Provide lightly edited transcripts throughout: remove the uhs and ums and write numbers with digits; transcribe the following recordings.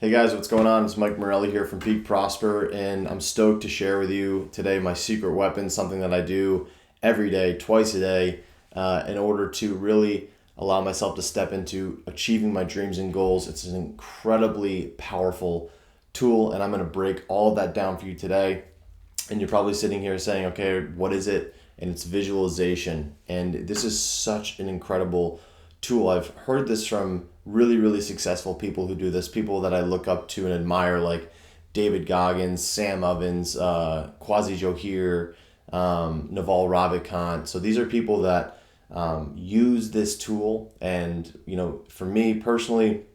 Hey guys, what's going on? It's Mike Morelli here from Peak Prosper, and I'm stoked to share with you today my secret weapon, something that I do every day, twice a day, in order to really allow myself to step into achieving my dreams and goals. It's an incredibly powerful tool, and I'm going to break all of that down for you today. And you're probably sitting here saying, okay, what is it? And it's visualization. And this is such an incredible tool. I've heard this from really successful people who do this, people that I look up to and admire, like David Goggins, Sam Ovens, Kwasi Johir, Naval Ravikant. So these are people that use this tool. And, for me personally,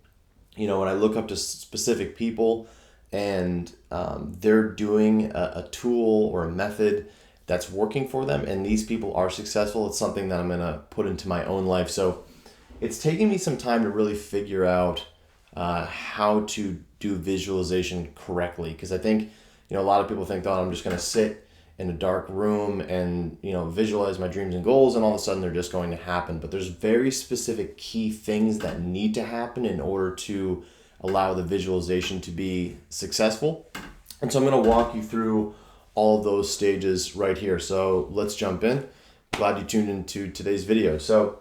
when I look up to specific people and they're doing a tool or a method that's working for them, and these people are successful, it's something that I'm going to put into my own life. So it's taken me some time to really figure out how to do visualization correctly, because I think a lot of people think, oh, I'm just going to sit in a dark room and visualize my dreams and goals, and all of a sudden they're just going to happen. But there's very specific key things that need to happen in order to allow the visualization to be successful. And so I'm going to walk you through all of those stages right here. So let's jump in. Glad you tuned into today's video. So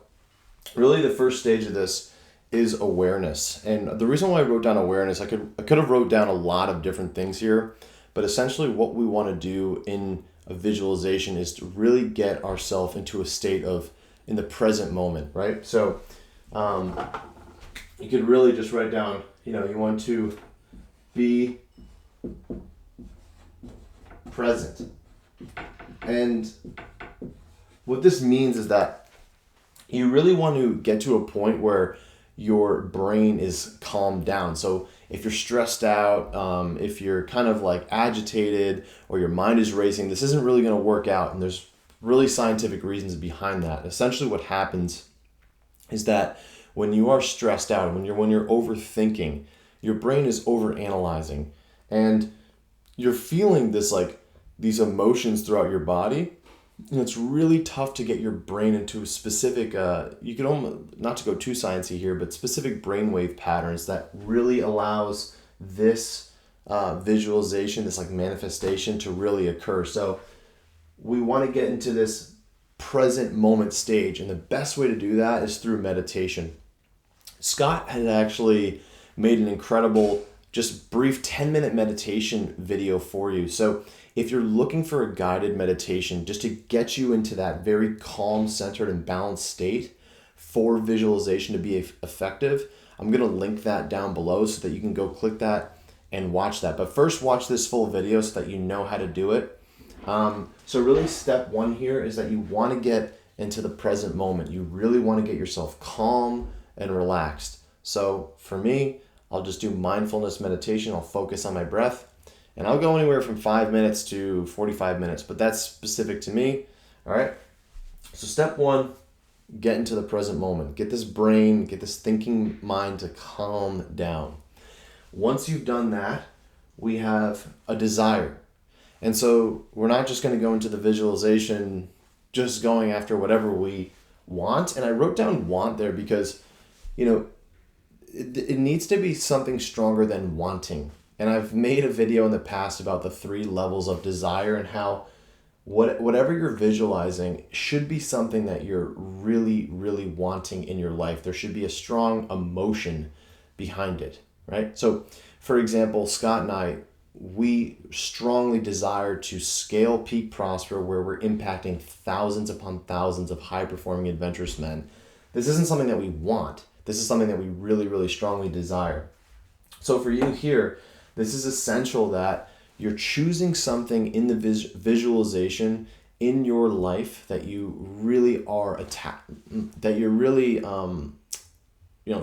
really the first stage of this is awareness. And the reason why I wrote down awareness, I could have wrote down a lot of different things here, but essentially what we want to do in a visualization is to really get ourselves into a state of in the present moment, right? So you could really just write down, you want to be present. And what this means is that you really want to get to a point where your brain is calmed down. So if you're stressed out, if you're kind of like agitated or your mind is racing, this isn't really going to work out. And there's really scientific reasons behind that. Essentially what happens is that when you are stressed out, when you're overthinking, your brain is overanalyzing, and you're feeling these emotions throughout your body. And it's really tough to get your brain into a specific, you can almost, not to go too sciencey here, but specific brainwave patterns that really allows this visualization, this manifestation to really occur. So we want to get into this present moment stage. And the best way to do that is through meditation. Scott had actually made an incredible, just brief 10-minute meditation video for you. So if you're looking for a guided meditation just to get you into that very calm, centered, and balanced state for visualization to be effective, I'm going to link that down below so that you can go click that and watch that. But first, watch this full video so that you know how to do it. So really step one here is that you want to get into the present moment. You really want to get yourself calm and relaxed. So for me, I'll just do mindfulness meditation. I'll focus on my breath. And I'll go anywhere from 5 minutes to 45 minutes, but that's specific to me. All right. So step one, get into the present moment. Get this brain, get this thinking mind to calm down. Once you've done that, we have a desire. And so we're not just going to go into the visualization just going after whatever we want. And I wrote down want there because, it needs to be something stronger than wanting. And I've made a video in the past about the 3 levels of desire and how whatever you're visualizing should be something that you're really wanting in your life. There should be a strong emotion behind it, right? So, for example, Scott and I, we strongly desire to scale Peak Prosper, where we're impacting thousands upon thousands of high-performing adventurous men. This isn't something that we want. This is something that we really strongly desire. So for you here, this is essential that you're choosing something in the visualization in your life that you really are that you really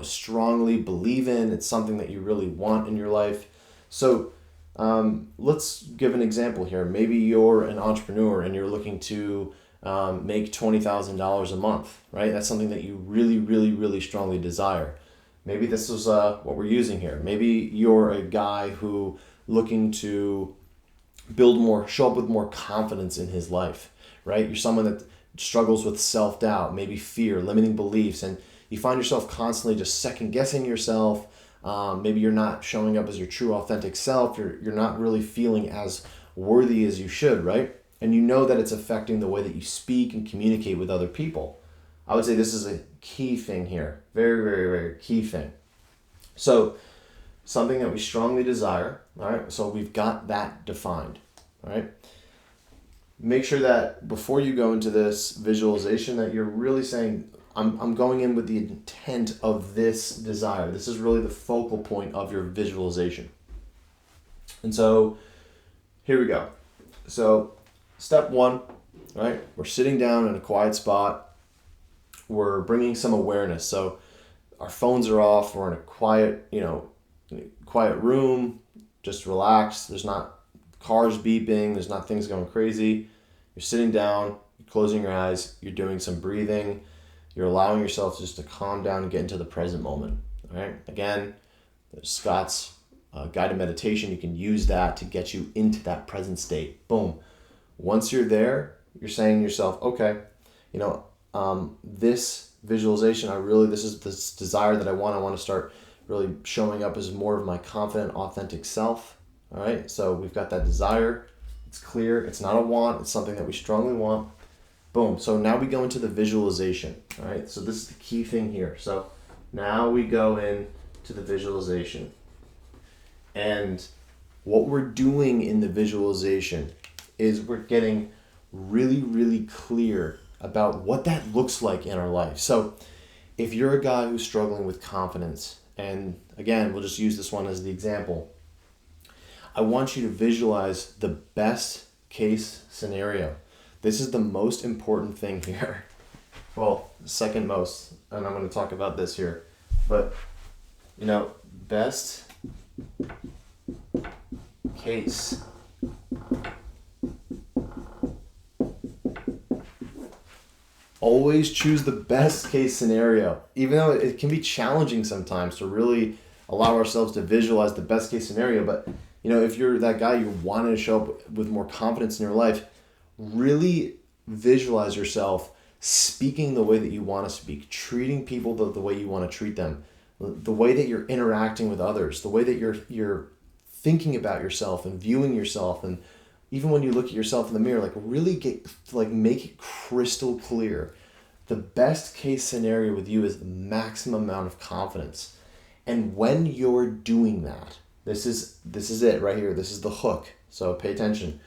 strongly believe in. It's something that you really want in your life. So let's give an example here. Maybe you're an entrepreneur and you're looking to make $20,000 a month, right? That's something that you really strongly desire. Maybe this is what we're using here. Maybe you're a guy who looking to show up with more confidence in his life, right? You're someone that struggles with self-doubt, maybe fear, limiting beliefs, and you find yourself constantly just second-guessing yourself, Maybe you're not showing up as your true authentic self. You're not really feeling as worthy as you should, right? And you know that it's affecting the way that you speak and communicate with other people. I would say this is a key thing here. Very, very, very key thing. So something that we strongly desire, all right? So we've got that defined, all right? Make sure that before you go into this visualization that you're really saying, I'm going in with the intent of this desire. This is really the focal point of your visualization. And so here we go. So step one, right? We're sitting down in a quiet spot. We're bringing some awareness. So our phones are off. We're in a quiet, quiet room. Just relax. There's not cars beeping. There's not things going crazy. You're sitting down, you're closing your eyes, you're doing some breathing. You're allowing yourself just to calm down and get into the present moment. All right. Again, Scott's guided meditation. You can use that to get you into that present state. Boom. Once you're there, you're saying to yourself, okay, this visualization, this is this desire that I want to start really showing up as more of my confident, authentic self. All right. So we've got that desire. It's clear. It's not a want. It's something that we strongly want. Boom. So now we go into the visualization. All right. So this is the key thing here. So now we go in to the visualization. And what we're doing in the visualization is we're getting really, really clear about what that looks like in our life. So if you're a guy who's struggling with confidence, and again, we'll just use this one as the example, I want you to visualize the best case scenario. This is the most important thing here. Well, second most, and I'm going to talk about this here. But, best case. Always choose the best case scenario, even though it can be challenging sometimes to really allow ourselves to visualize the best case scenario. But if you're that guy, you want to show up with more confidence in your life, really visualize yourself speaking the way that you want to speak, treating people the way you want to treat them, the way that you're interacting with others, the way that you're thinking about yourself and viewing yourself. And even when you look at yourself in the mirror, really make it crystal clear. The best case scenario with you is the maximum amount of confidence. And when you're doing that, this is it right here. This is the hook. So pay attention.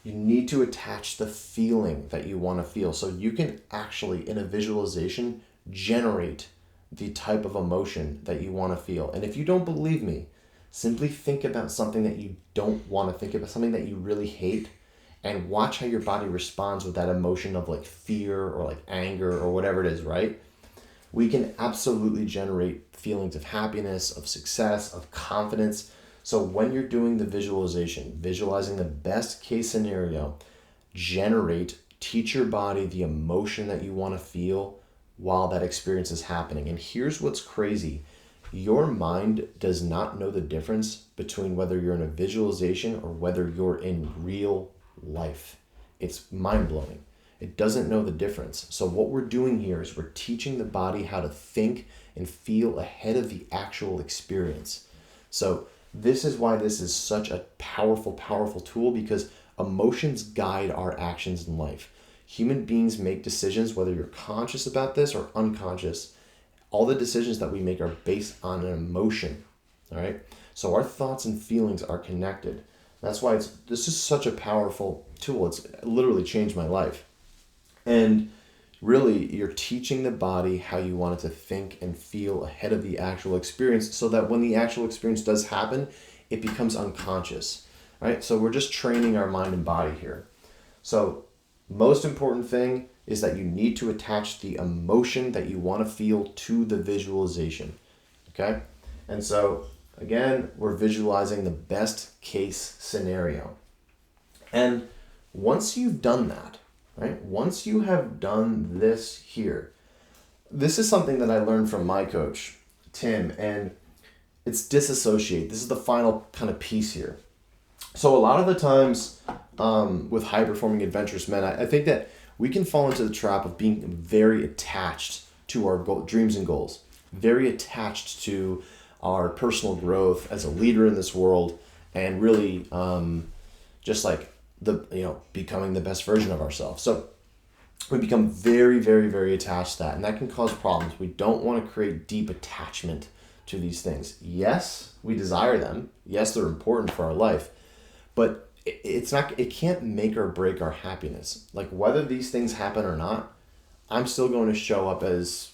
You need to attach the feeling that you want to feel. So you can actually, in a visualization, generate the type of emotion that you want to feel. And if you don't believe me, simply think about something that you don't want to think about, something that you really hate, and watch how your body responds with that emotion of fear or anger or whatever it is, right? We can absolutely generate feelings of happiness, of success, of confidence. So when you're doing the visualization, visualizing the best case scenario, teach your body the emotion that you want to feel while that experience is happening. And here's what's crazy. Your mind does not know the difference between whether you're in a visualization or whether you're in real life. It's mind-blowing. It doesn't know the difference. So what we're doing here is we're teaching the body how to think and feel ahead of the actual experience. So this is why this is such a powerful, powerful tool, because emotions guide our actions in life. Human beings make decisions, whether you're conscious about this or unconscious. All the decisions that we make are based on an emotion, all right? So our thoughts and feelings are connected. That's why this is such a powerful tool. It's literally changed my life. And really, you're teaching the body how you want it to think and feel ahead of the actual experience, so that when the actual experience does happen, it becomes unconscious, right? So we're just training our mind and body here. So most important thing is that you need to attach the emotion that you want to feel to the visualization, okay? And so, again, we're visualizing the best case scenario. And once you've done that, right? Once you have done this here, this is something that I learned from my coach, Tim, and it's disassociate. This is the final kind of piece here. So a lot of the times with high-performing adventurous men, I think that we can fall into the trap of being very attached to our dreams and goals, very attached to our personal growth as a leader in this world, and really just like becoming the best version of ourselves. So we become very, very, very attached to that, and that can cause problems. We don't want to create deep attachment to these things. Yes, we desire them. Yes, they're important for our life, but it can't make or break our happiness. Like, whether these things happen or not, I'm still going to show up as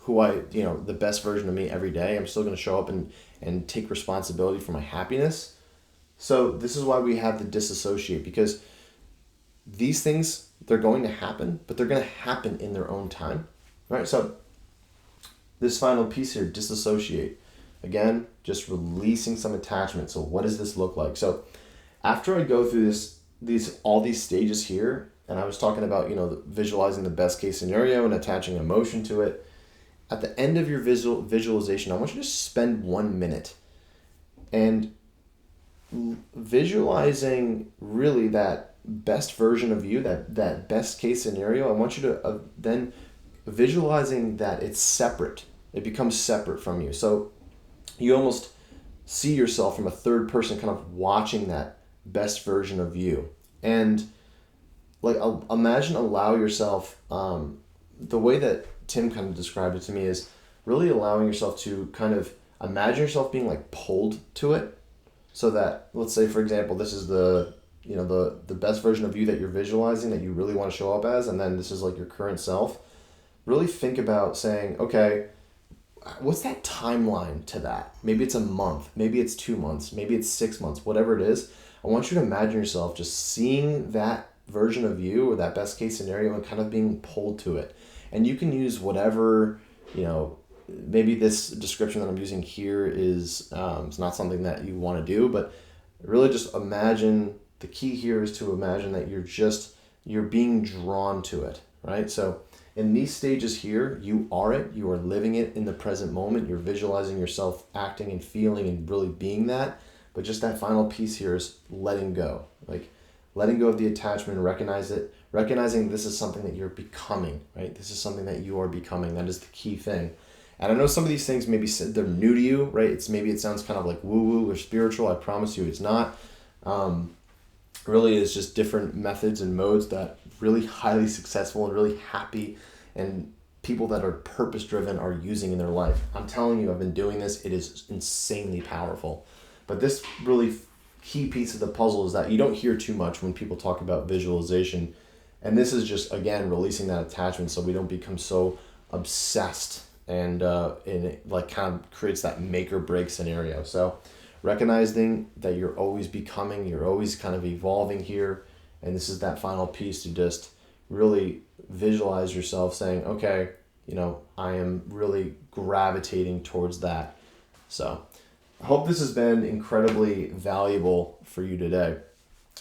the best version of me every day. I'm still going to show up and take responsibility for my happiness. So this is why we have the disassociate, because these things, they're going to happen, but they're going to happen in their own time, right? So this final piece here, disassociate. Again, just releasing some attachment. So what does this look like? So after I go through all these stages here, and I was talking about, visualizing the best case scenario and attaching emotion to it, at the end of your visualization, I want you to spend 1 minute and visualizing really that best version of you, that best case scenario. I want you to then visualizing that it's separate. It becomes separate from you. So you almost see yourself from a third person kind of watching that best version of you. And like, allow yourself, the way that Tim kind of described it to me is really allowing yourself to kind of imagine yourself being like pulled to it. So that, let's say, for example, this is the best version of you that you're visualizing, that you really want to show up as, and then this is like your current self. Really think about saying, okay, what's that timeline to that? Maybe it's a month, maybe it's 2 months, maybe it's 6 months, whatever it is. I want you to imagine yourself just seeing that version of you, or that best case scenario, and kind of being pulled to it. And you can use whatever, maybe this description that I'm using here is it's not something that you want to do, but really just imagine. The key here is to imagine that you're being drawn to it, right? So in these stages here, you are living it in the present moment. You're visualizing yourself acting and feeling and really being that. But just that final piece here is letting go, like letting go of the attachment, recognizing this is something that you're becoming, right? This is something that you are becoming. That is the key thing. And I know some of these things maybe they're new to you, right? It sounds kind of like woo-woo or spiritual. I promise you it's not. Really is just different methods and modes that really highly successful and really happy and people that are purpose-driven are using in their life. I'm telling you, I've been doing this. It is insanely powerful. But this really key piece of the puzzle is that you don't hear too much when people talk about visualization. And this is just, again, releasing that attachment so we don't become so obsessed and it like kind of creates that make or break scenario. So recognizing that you're always becoming, you're always kind of evolving here. And this is that final piece to just really visualize yourself saying, okay, I am really gravitating towards that. So I hope this has been incredibly valuable for you today.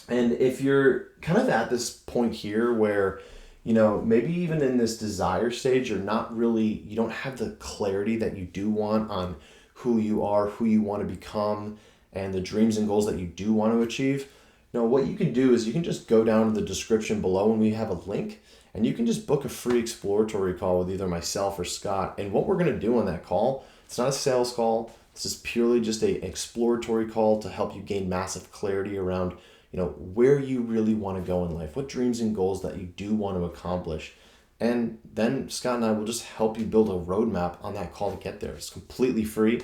And if you're kind of at this point here where, maybe even in this desire stage, you don't have the clarity that you do want on who you are, who you want to become, and the dreams and goals that you do want to achieve. What you can do is you can just go down to the description below and we have a link, and you can just book a free exploratory call with either myself or Scott. And what we're going to do on that call, it's not a sales call. This is purely just an exploratory call to help you gain massive clarity around, where you really want to go in life, what dreams and goals that you do want to accomplish. And then Scott and I will just help you build a roadmap on that call to get there. It's completely free,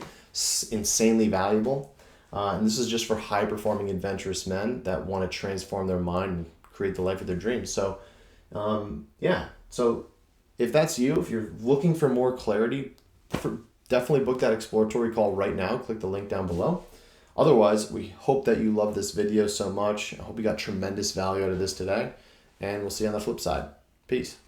insanely valuable. And this is just for high-performing, adventurous men that want to transform their mind and create the life of their dreams. So, So if that's you, if you're looking for more clarity, definitely book that exploratory call right now. Click the link down below. Otherwise, we hope that you love this video so much. I hope you got tremendous value out of this today. And we'll see you on the flip side. Peace.